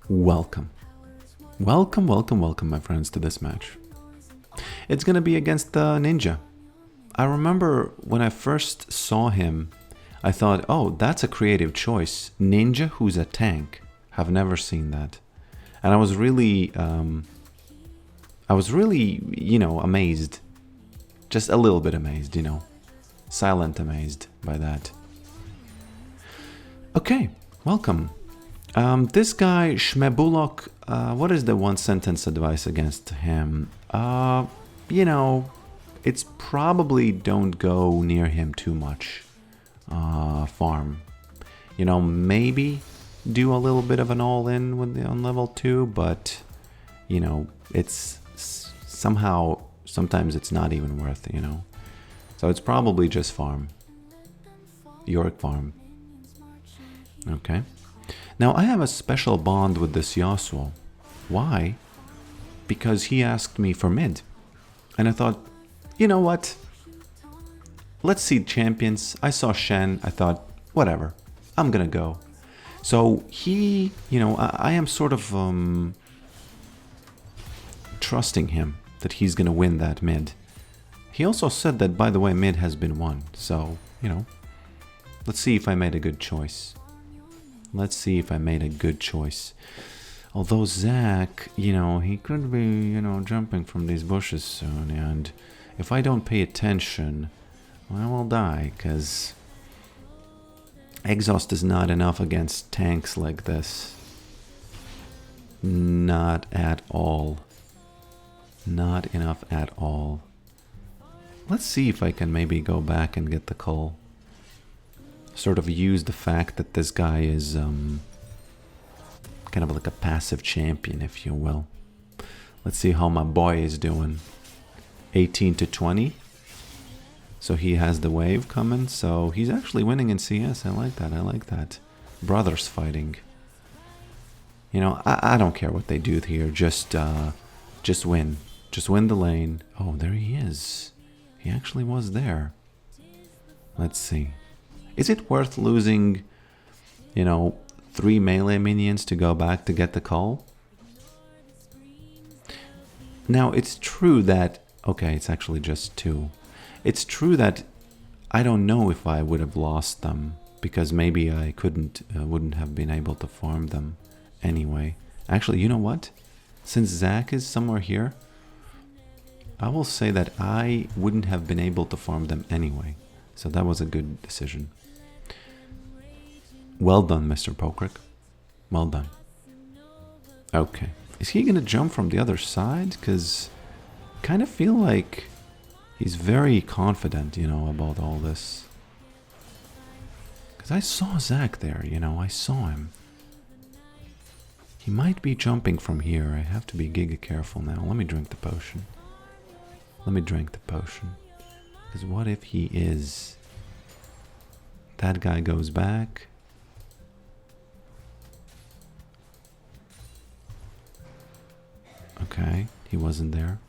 Welcome. Welcome, my friends, to this match. It's gonna be against the Ninja. I remember when I first saw him, I thought, oh, that's a creative choice. Ninja who's a tank. Have never seen that. And I was really, amazed. Just a little bit amazed, Silent amazed by that. Okay, welcome. This guy, Shmebulok, what is the one sentence advice against him? It's probably don't go near him too much. Farm. Maybe do a little bit of an all-in on level 2, but, it's somehow, sometimes it's not even worth, So it's probably just farm. Yorick farm. Okay. Now, I have a special bond with this Yasuo. Why? Because he asked me for mid. And I thought, you know what? Let's see champions. I saw Shen. I thought, whatever. I'm gonna go. So he, I am sort of trusting him that he's gonna win that mid. He also said that, by the way, mid has been won. So, let's see if I made a good choice. Although Zach, he could be, jumping from these bushes soon. And if I don't pay attention, I will die, because exhaust is not enough against tanks like this. Not at all. Not enough at all. Let's see if I can maybe go back and get the call. Sort of use the fact that this guy is kind of like a passive champion, if you will. Let's see how my boy is doing. 18 to 20. So he has the wave coming. So he's actually winning in CS. I like that. Brothers fighting. I don't care what they do here. Just win. Just win the lane. Oh, there he is. He actually was there. Let's see. Is it worth losing, 3 melee minions to go back to get the call? Now, it's true that... Okay, it's actually just 2. It's true that I don't know if I would have lost them, because maybe I wouldn't have been able to farm them anyway. Actually, you know what? Since Zach is somewhere here, I will say that I wouldn't have been able to farm them anyway. So that was a good decision. Well done, Mr. Pokerick. Well done. Okay. Is he going to jump from the other side? Because I kind of feel like he's very confident, about all this. Because I saw Zach there, I saw him. He might be jumping from here. I have to be giga careful now. Let me drink the potion. Because what if he is... That guy goes back. Okay, he wasn't there.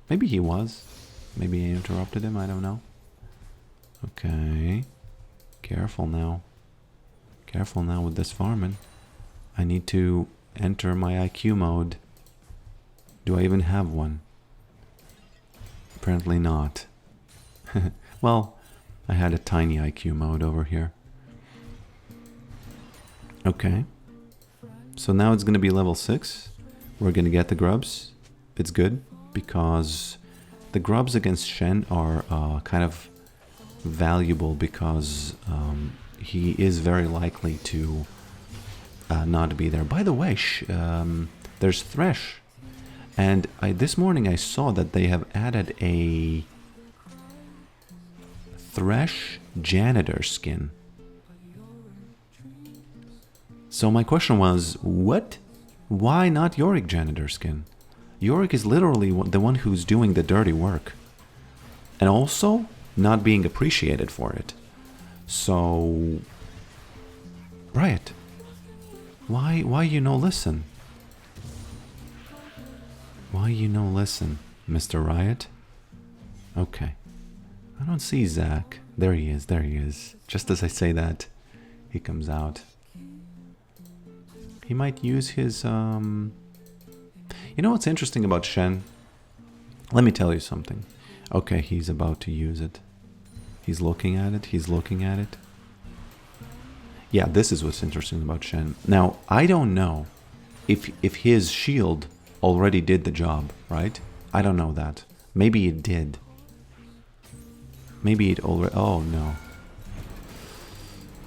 Maybe he was. Maybe I interrupted him, I don't know. Okay. Careful now. Careful now with this farming. I need to enter my IQ mode. Do I even have one? Apparently not. Well, I had a tiny IQ mode over here. Okay. So now it's going to be level 6. We're going to get the grubs. It's good because the grubs against Shen are kind of valuable because he is very likely to not be there. By the way, there's Thresh. And this morning I saw that they have added a Thresh janitor skin. So my question was, what? Why not Yorick janitor skin? Yorick is literally the one who's doing the dirty work. And also not being appreciated for it. So... Riot. Why listen? Why listen, Mr. Riot? Okay. I don't see Zach. There he is. Just as I say that, he comes out. He might use his... You know what's interesting about Shen? Let me tell you something. Okay, he's about to use it. He's looking at it. He's looking at it. Yeah, this is what's interesting about Shen. Now, I don't know if his shield already did the job, right? I don't know that. Maybe it did. Maybe it already... Oh, no.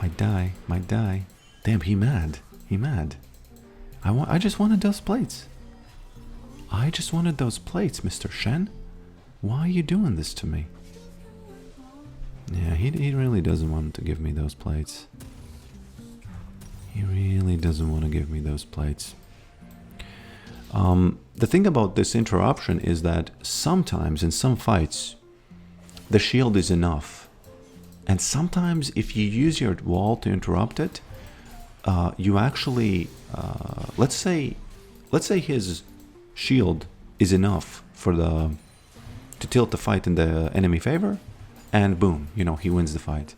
Might die. Might die. Damn, he mad. He mad. I just wanted those plates. I just wanted those plates, Mr. Shen. Why are you doing this to me? Yeah, he really doesn't want to give me those plates. He really doesn't want to give me those plates. The thing about this interruption is that sometimes in some fights, the shield is enough. And sometimes if you use your wall to interrupt it, you actually, let's say his shield is enough for to tilt the fight in the enemy favor, and boom, you know, he wins the fight.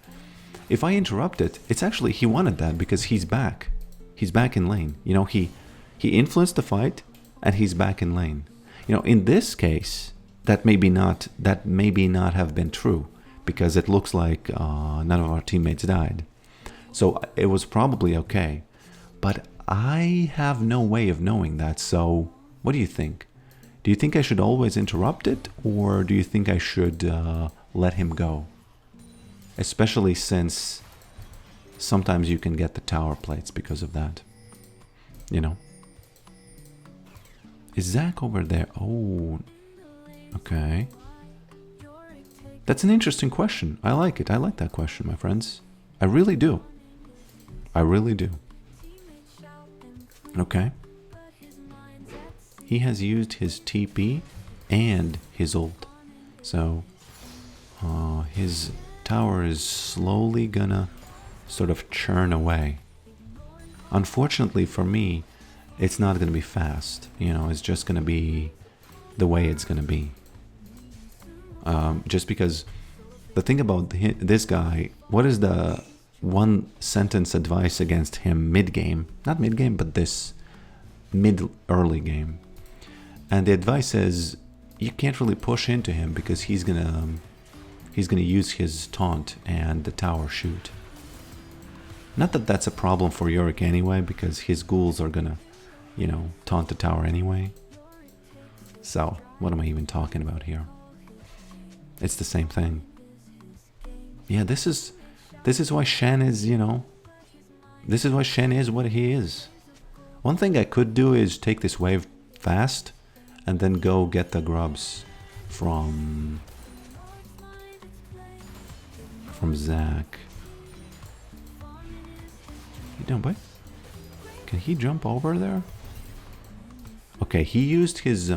If I interrupt it, it's actually, he wanted that because he's back. He's back in lane. You know, he influenced the fight and he's back in lane. You know, in this case, that maybe not have been true because it looks like none of our teammates died. So it was probably okay. But I have no way of knowing that. So what do you think? Do you think I should always interrupt it, or do you think I should let him go? Especially since sometimes you can get the tower plates because of that. You know? Is Zach over there? Oh, okay. That's an interesting question. I like it. I like that question, my friends. I really do. I really do. Okay. He has used his TP and his ult. So his tower is slowly gonna sort of churn away. Unfortunately for me, it's not gonna be fast. You know, it's just gonna be the way it's gonna be. Just because the thing about this guy, what is the one sentence advice against him mid-game? Not mid-game, but this mid-early game. And the advice is you can't really push into him because he's gonna use his taunt and the tower shoot. Not that that's a problem for Yorick anyway, because his ghouls are gonna, you know, taunt the tower anyway. So what am I even talking about here? It's the same thing. Yeah, this is why Shen is, you know, this is why Shen is what he is. One thing I could do is take this wave fast and then go get the grubs from Zach. You doing, boy? Can he jump over there? Okay, he used his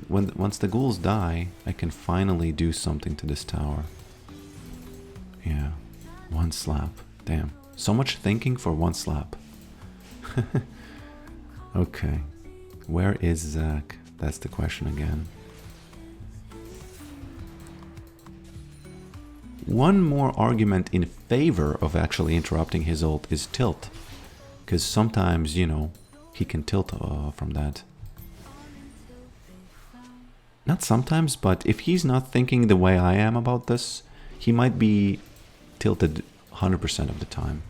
once the ghouls die, I can finally do something to this tower. Yeah, one slap. Damn, so much thinking for one slap. Okay, where is Zach? That's the question again. One more argument in favor of actually interrupting his ult is tilt. Because sometimes, you know, he can tilt from that. Not sometimes, but if he's not thinking the way I am about this, he might be tilted 100% of the time.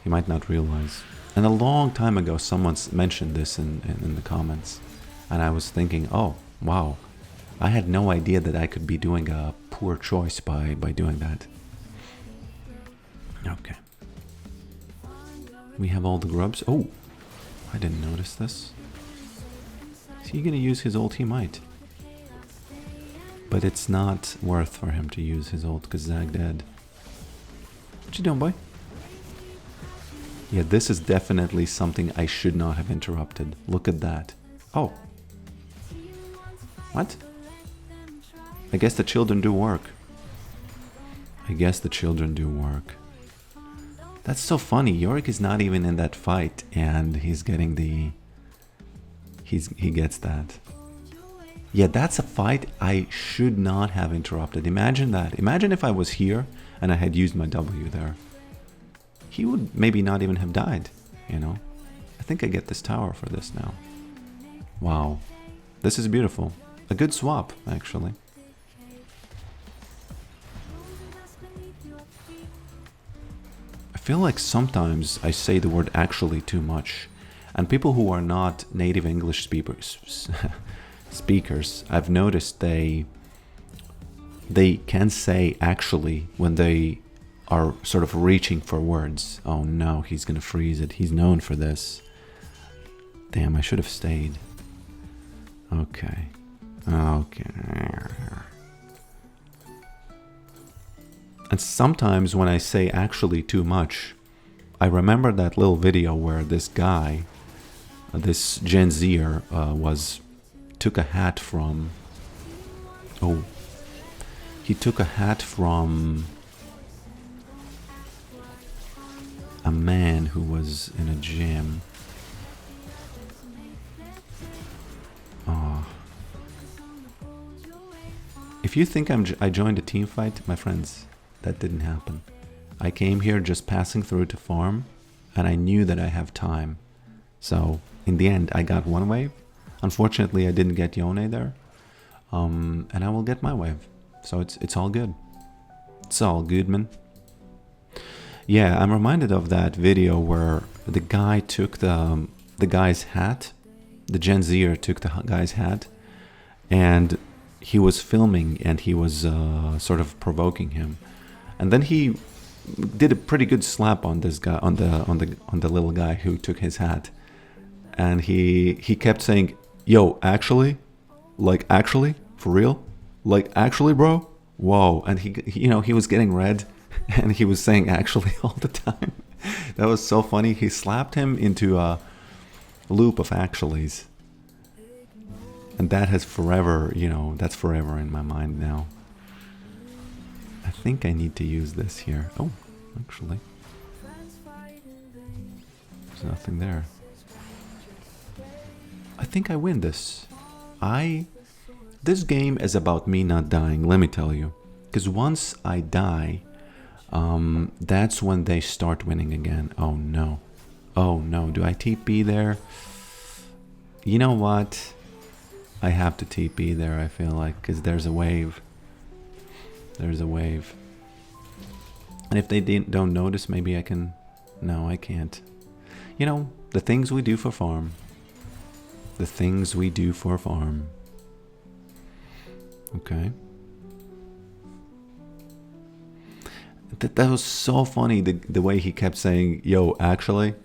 He might not realize. And a long time ago, someone mentioned this in the comments. And I was thinking, oh, wow. I had no idea that I could be doing a poor choice by doing that. Okay. We have all the grubs. Oh, I didn't notice this. Is he going to use his ult? He might. But it's not worth for him to use his ult because Zag dead. What you doing, boy? Yeah, this is definitely something I should not have interrupted. Look at that. Oh. What? I guess the children do work. I guess the children do work. That's so funny. Yorick is not even in that fight and he's getting the... He gets that. Yeah, that's a fight I should not have interrupted. Imagine that. Imagine if I was here and I had used my W there. He would maybe not even have died. you know? I think I get this tower for this now. Wow. This is beautiful. A good swap, actually. I feel like sometimes I say the word actually too much. And people who are not native English speakers, I've noticed they can say actually when they are sort of reaching for words. Oh no, he's gonna freeze it. He's known for this. Damn, I should have stayed. Okay. Okay. And sometimes when I say actually too much, I remember that little video where this guy, this Gen Zer, took a hat from... Oh. He took a hat from a man who was in a gym. Oh. If you think I joined a team fight, my friends, that didn't happen. I came here just passing through to farm, and I knew that I have time. So, in the end, I got one wave. Unfortunately, I didn't get Yone there. And I will get my wave. So it's all good. It's all good, man. Yeah, I'm reminded of that video where the guy took the guy's hat. The Gen Zer took the guy's hat, and he was filming, and he was sort of provoking him, and then he did a pretty good slap on this guy, on the little guy who took his hat, and he kept saying, "Yo, actually, like actually, for real, like actually, bro, whoa," and he was getting red, and he was saying actually all the time. That was so funny. He slapped him into a loop of actuallys. And that has forever, that's forever in my mind now. I think I need to use this here. Oh, actually. There's nothing there. I think I win this. This game is about me not dying, let me tell you. Because once I die, that's when they start winning again. Oh no. Oh no, do I TP there? You know what? I have to TP there, I feel like, because there's a wave. There's a wave. And if they don't notice, maybe I can... No, I can't. The things we do for farm. The things we do for farm. Okay. That was so funny, the way he kept saying, "Yo, actually.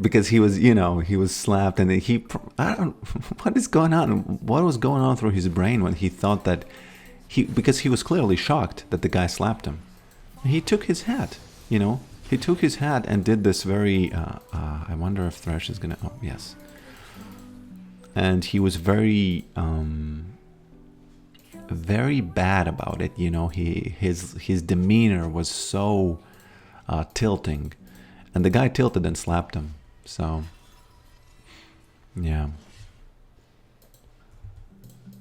Because he was, he was slapped, and I don't, what is going on? What was going on through his brain when he thought that because he was clearly shocked that the guy slapped him. He took his hat, he took his hat and did this very, I wonder if Thresh is gonna, oh, yes. And he was very, very bad about it, his demeanor was so tilting, and the guy tilted and slapped him. So, yeah.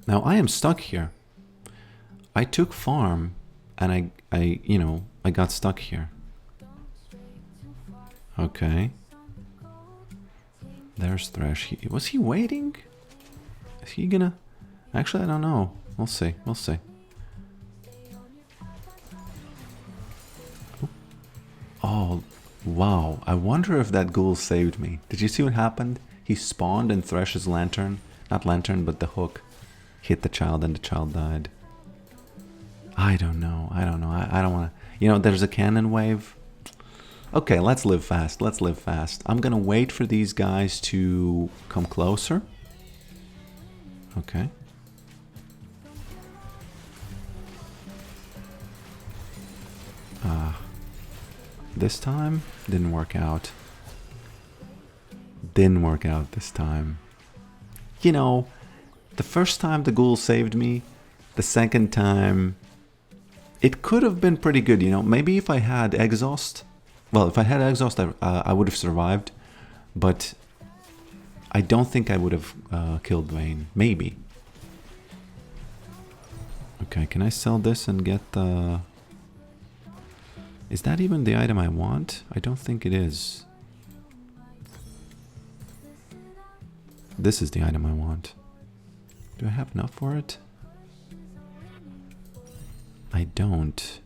Now I am stuck here. I took farm, and I got stuck here. Okay. There's Thresh. Was he waiting? Is he gonna? Actually, I don't know. We'll see. We'll see. Oh. Wow, I wonder if that ghoul saved me. Did you see what happened? He spawned and Thresh's lantern, not lantern, but the hook, hit the child and the child died. I don't know. I don't want to... there's a cannon wave. Okay, let's live fast. Let's live fast. I'm going to wait for these guys to come closer. Okay. This time, didn't work out. Didn't work out this time. The first time the ghoul saved me, the second time, it could have been pretty good, Maybe if I had exhaust, if I had exhaust, I would have survived, but I don't think I would have killed Vayne. Maybe. Okay, can I sell this and get the... Is that even the item I want? I don't think it is. This is the item I want. Do I have enough for it? I don't.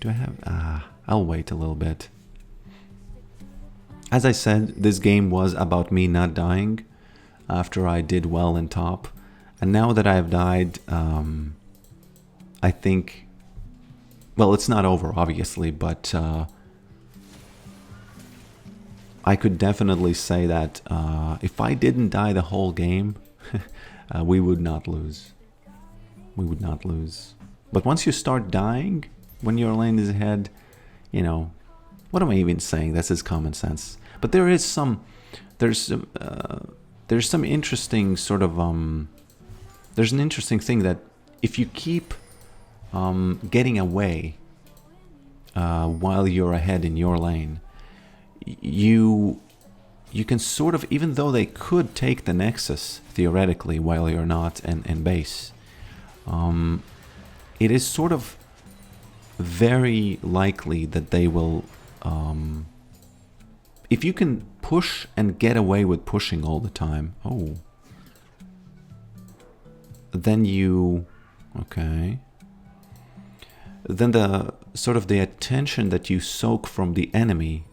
Do I have... I'll wait a little bit. As I said, this game was about me not dying after I did well in top. And now that I've died, I think... Well, it's not over, obviously, but... I could definitely say that if I didn't die the whole game, we would not lose. We would not lose. But once you start dying, when your lane is ahead, you know, what am I even saying? This is common sense. But there is some, there's some interesting sort of, there's an interesting thing that if you keep getting away while you're ahead in your lane, you can sort of, even though they could take the Nexus theoretically while you're not in base, it is sort of very likely that they will, if you can push and get away with pushing all the time, then you, okay, then the sort of the attention that you soak from the enemy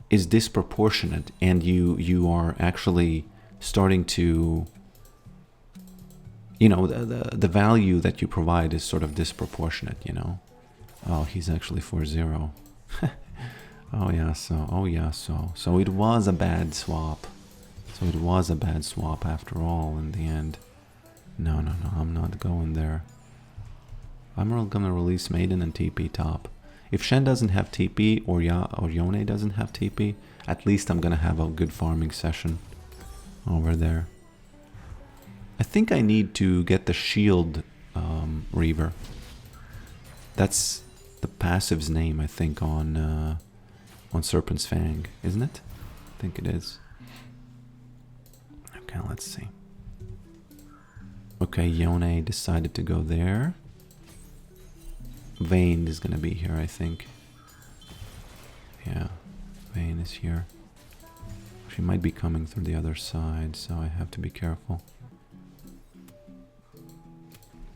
is disproportionate, and you are actually starting to, you know, the value that you provide is sort of disproportionate, you know. Oh, he's actually 4-0. Oh yeah, so it was a bad swap. So it was a bad swap after all in the end. No, I'm not going there. I'm gonna release Maiden and TP top. If Shen doesn't have TP or Yone doesn't have TP, at least I'm gonna have a good farming session over there. I think I need to get the shield Reaver. That's the passive's name, I think, on Serpent's Fang, isn't it? I think it is. Okay, let's see. Okay, Yone decided to go there. Vayne is gonna be here, I think. Yeah, Vayne is here. She might be coming through the other side, so I have to be careful.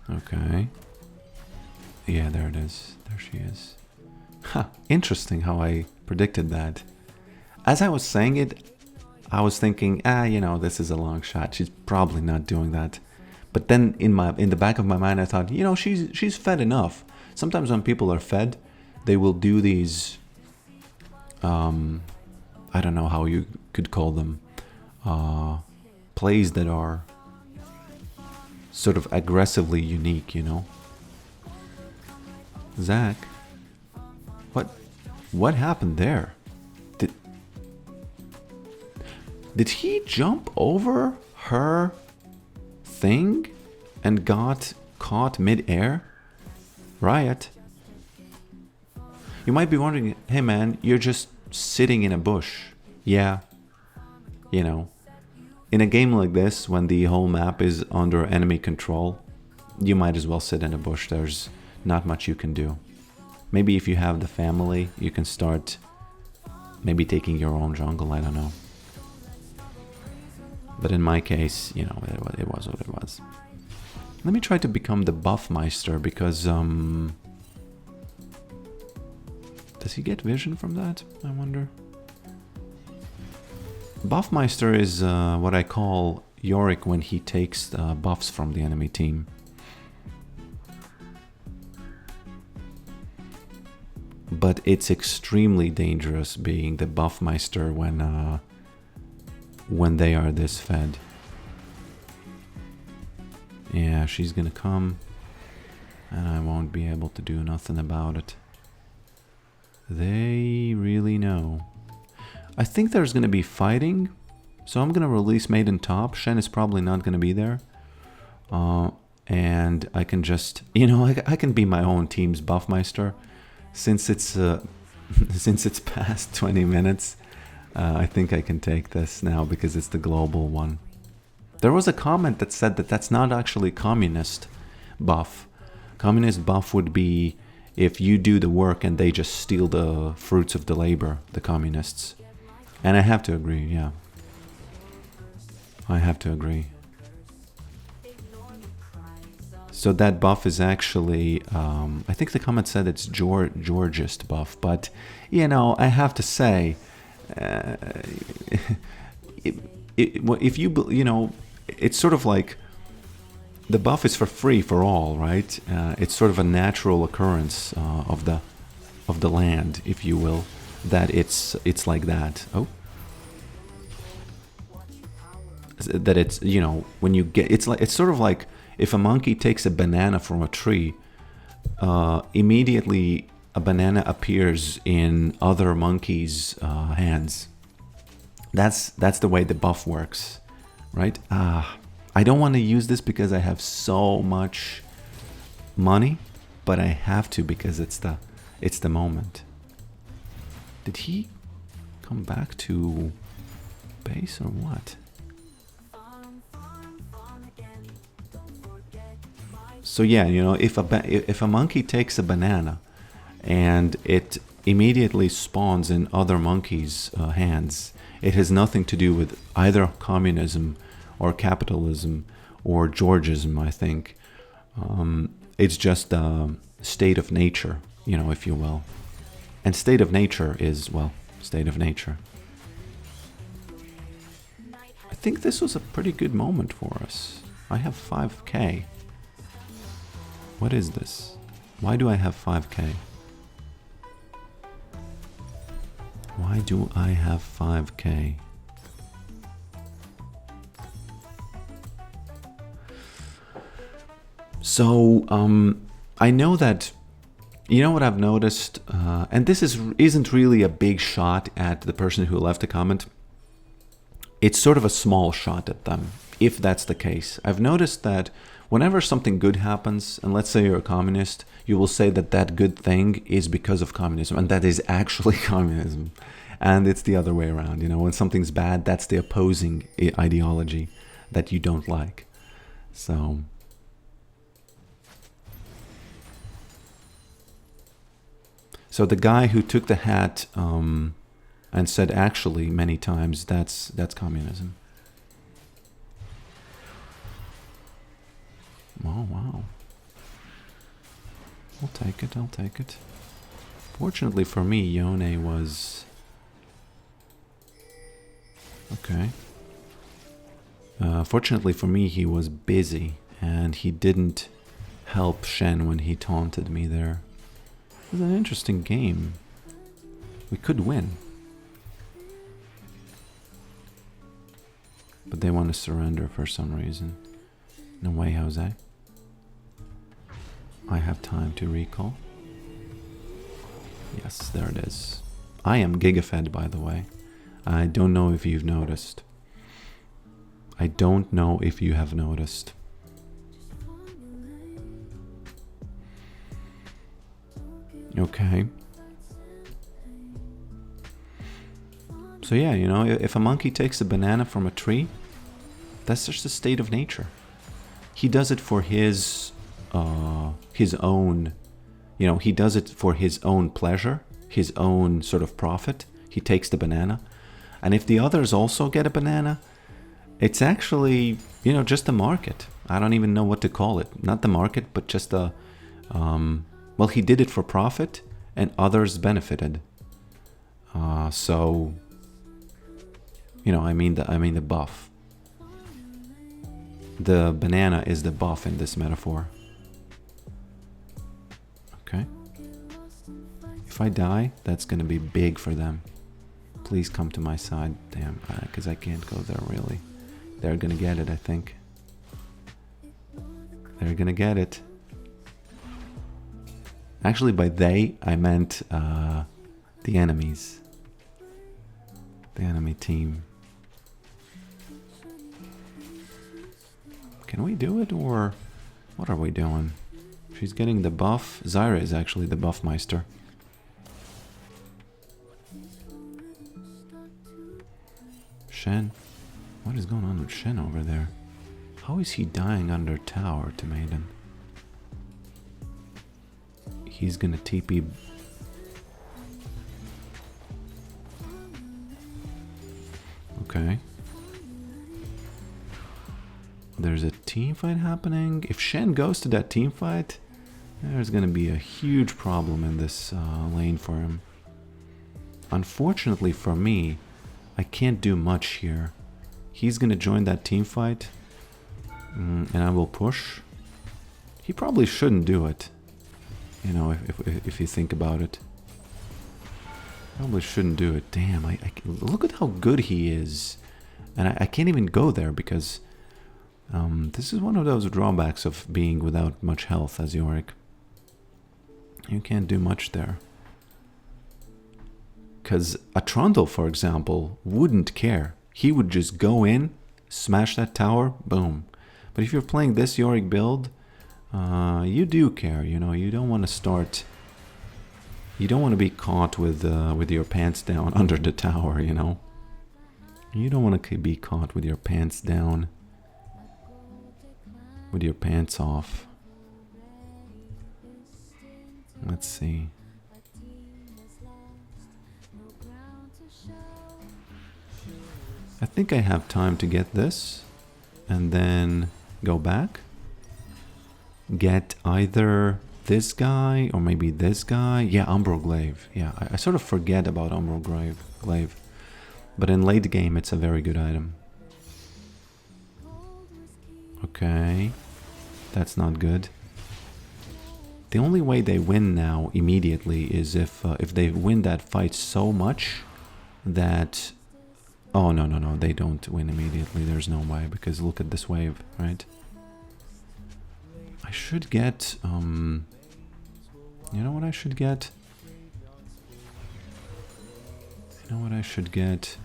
Okay. Yeah, there it is. There she is. Ha! Interesting how I predicted that. As I was saying it, I was thinking, you know, this is a long shot. She's probably not doing that. But then in the back of my mind, I thought, you know, she's fed enough. Sometimes when people are fed, they will do these, I don't know how you could call them, plays that are sort of aggressively unique, you know. Zach, what happened there? Did he jump over her thing and got caught mid-air? Riot. You might be wondering, hey man, you're just sitting in a bush. Yeah, you know, in a game like this, when the whole map is under enemy control, you might as well sit in a bush. There's not much you can do. Maybe if you have the family, you can start maybe taking your own jungle, I don't know. But in my case, you know, it was what it was. Let me try to become the Buffmeister, because does he get vision from that? I wonder. Buffmeister is what I call Yorick when he takes buffs from the enemy team. But it's extremely dangerous being the Buffmeister when they are this fed. Yeah, she's gonna come, and I won't be able to do nothing about it. They really know. I think there's gonna be fighting, so I'm gonna release Maiden top. Shen is probably not gonna be there. And I can just, you know, I can be my own team's Buffmeister. Since it's since it's past 20 minutes, I think I can take this now because it's the global one. There was a comment that said that that's not actually communist buff. Communist buff would be if you do the work and they just steal the fruits of the labor, the communists. And I have to agree, yeah. I have to agree. So that buff is actually, I think the comment said it's Georgist buff, but, you know, I have to say, if you, you know, it's sort of like, the buff is for free for all, right? It's sort of a natural occurrence of the land, if you will, that it's like that. Oh. That it's, you know, when you get, it's sort of like if a monkey takes a banana from a tree, immediately a banana appears in other monkeys' hands. That's the way the buff works, right? I don't want to use this because I have so much money, but I have to because it's the moment. Did he come back to base or what? So yeah, you know, if a monkey takes a banana and it immediately spawns in other monkeys' hands, it has nothing to do with either communism or capitalism or Georgism, I think. It's just a state of nature, you know, if you will. And state of nature is, well, state of nature. I think this was a pretty good moment for us. I have 5k. What is this? Why do I have 5k? Why do I have 5k? So, I know that, you know what I've noticed, and this isn't really a big shot at the person who left a comment. It's sort of a small shot at them, if that's the case. I've noticed that whenever something good happens, and let's say you're a communist, you will say that that good thing is because of communism, and that is actually communism. And it's the other way around, you know, when something's bad, that's the opposing ideology that you don't like. So the guy who took the hat and said actually many times, that's communism. Oh, wow. I'll take it, I'll take it. Fortunately for me, Yone was... Okay. Fortunately for me, he was busy, and he didn't help Shen when he taunted me there. It was an interesting game. We could win. But they want to surrender for some reason. No way, Jose. I have time to recall. Yes, there it is. I am gigafed, by the way. I don't know if you've noticed. I don't know if you have noticed. Okay. So yeah, you know, if a monkey takes a banana from a tree, that's just a state of nature. He does it for his own, you know, he does it for his own pleasure, his own sort of profit. He takes the banana. And if the others also get a banana, it's actually, you know, just the market. I don't even know what to call it. Not the market, but just the, well, he did it for profit and others benefited. So, you know, I mean the buff. The banana is the buff in this metaphor. Okay. If I die, that's gonna be big for them. Please come to my side. Damn, because I can't go there really. They're gonna get it, I think. They're gonna get it. Actually, by they, I meant the enemies. The enemy team. Can we do it, or what are we doing? She's getting the buff. Zyra is actually the buff meister. Shen? What is going on with Shen over there? How is he dying under tower to Maiden? He's gonna TP. Okay. There's a team fight happening. If Shen goes to that team fight, there's going to be a huge problem in this lane for him. Unfortunately for me, I can't do much here. He's going to join that team fight, and I will push. He probably shouldn't do it, you know, if you think about it. Probably shouldn't do it. Damn, look at how good he is. And I can't even go there because this is one of those drawbacks of being without much health as Yorick. You can't do much there. Because a Trundle, for example, wouldn't care. He would just go in, smash that tower, boom. But if you're playing this Yorick build, you do care, you know. You don't want to start... You don't want to be caught with your pants down under the tower, you know. You don't want to be caught with your pants down. With your pants off. Let's see. I think I have time to get this and then go back. Get either this guy or maybe this guy. Yeah, Umbral Glaive. Yeah, I sort of forget about Umbral Glaive. But in late game, it's a very good item. Okay. That's not good. The only way they win now immediately is if they win that fight so much that... Oh, no, they don't win immediately. There's no way, because look at this wave, right? I should get... you know what I should get? You know what I should get?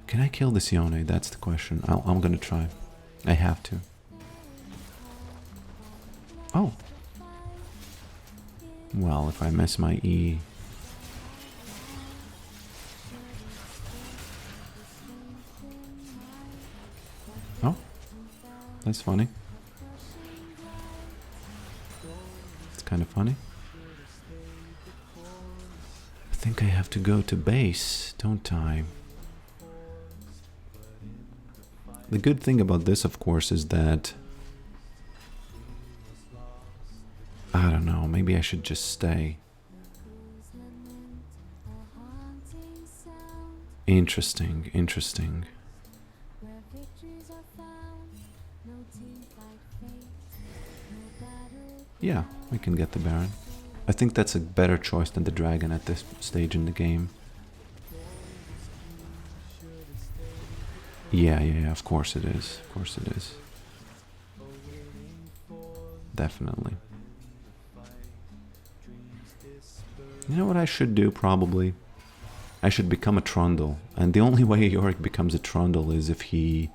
Can I kill this Yone? That's the question. I'm gonna try. I have to. Oh. Well, if I miss my E... Oh. That's funny. It's kind of funny. I think I have to go to base, don't I? The good thing about this, of course, is that... I don't know, maybe I should just stay. Interesting, interesting. Yeah, we can get the Baron. I think that's a better choice than the Dragon at this stage in the game. Yeah, of course it is. Of course it is. Definitely. You know what I should do, probably? I should become a Trundle. And the only way Yorick becomes a Trundle is if he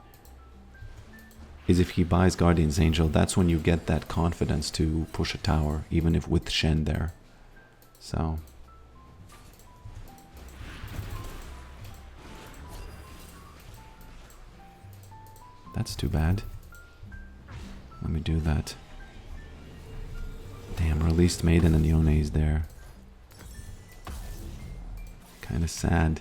buys Guardian's Angel. That's when you get that confidence to push a tower, even if with Shen there. So... That's too bad. Let me do that. Damn, released Maiden and Yone's there. Kind of sad.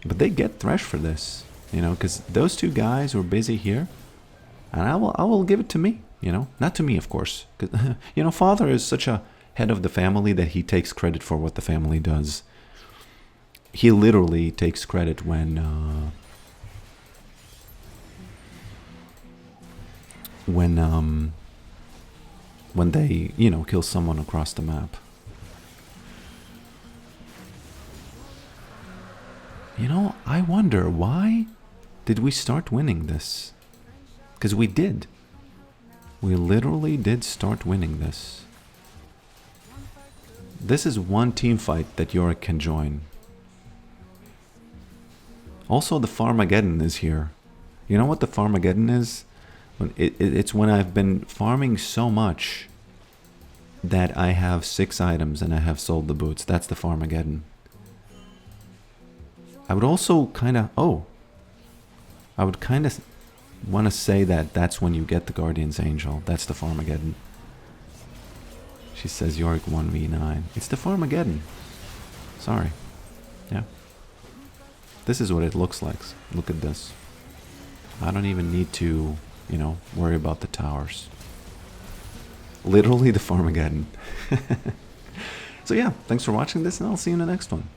But they get Thresh for this, you know, because those two guys were busy here. And I will give it to me, you know. Not to me, of course. 'Cause, you know, father is such a head of the family that he takes credit for what the family does. He literally takes credit when they, you know, kill someone across the map. You know, I wonder, why did we start winning this? Because we did. We literally did start winning this. This is one team fight that Yorick can join. Also, the Farmageddon is here. You know what the Farmageddon is? It's when I've been farming so much that I have 6 items and I have sold the boots. That's the Farmageddon. I would also kind of... I would kind of want to say that that's when you get the Guardian's Angel. That's the Farmageddon. She says Yorick 1v9. It's the Farmageddon. Sorry. Yeah. This is what it looks like. Look at this. I don't even need to, you know, worry about the towers. Literally the Farmageddon. So yeah, thanks for watching this, and I'll see you in the next one.